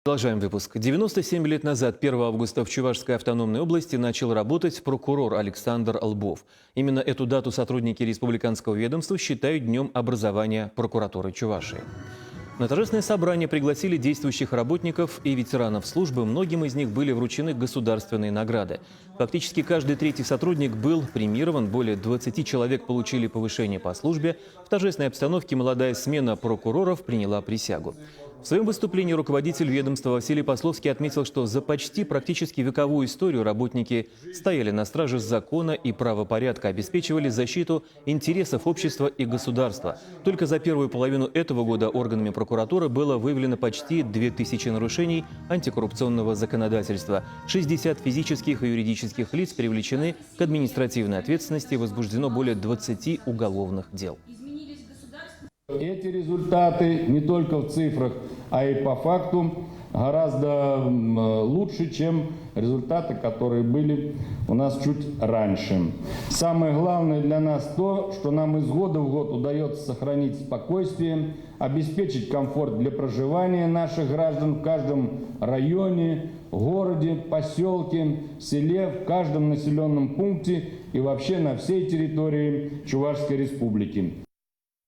Продолжаем выпуск. 97 лет назад, 1 августа, в Чувашской автономной области начал работать прокурор Александр Лбов. Именно эту дату сотрудники республиканского ведомства считают днем образования прокуратуры Чувашии. На торжественное собрание пригласили действующих работников и ветеранов службы. Многим из них были вручены государственные награды. Фактически каждый третий сотрудник был премирован. Более 20 человек получили повышение по службе. В торжественной обстановке молодая смена прокуроров приняла присягу. В своем выступлении руководитель ведомства Василий Пословский отметил, что за почти практически вековую историю работники стояли на страже закона и правопорядка, обеспечивали защиту интересов общества и государства. Только за первую половину этого года органами прокуратуры было выявлено почти 2000 нарушений антикоррупционного законодательства. 60 физических и юридических лиц привлечены к административной ответственности, возбуждено более 20 уголовных дел. Эти результаты не только в цифрах, а и по факту гораздо лучше, чем результаты, которые были у нас чуть раньше. Самое главное для нас то, что нам из года в год удается сохранить спокойствие, обеспечить комфорт для проживания наших граждан в каждом районе, городе, поселке, селе, в каждом населенном пункте и вообще на всей территории Чувашской Республики.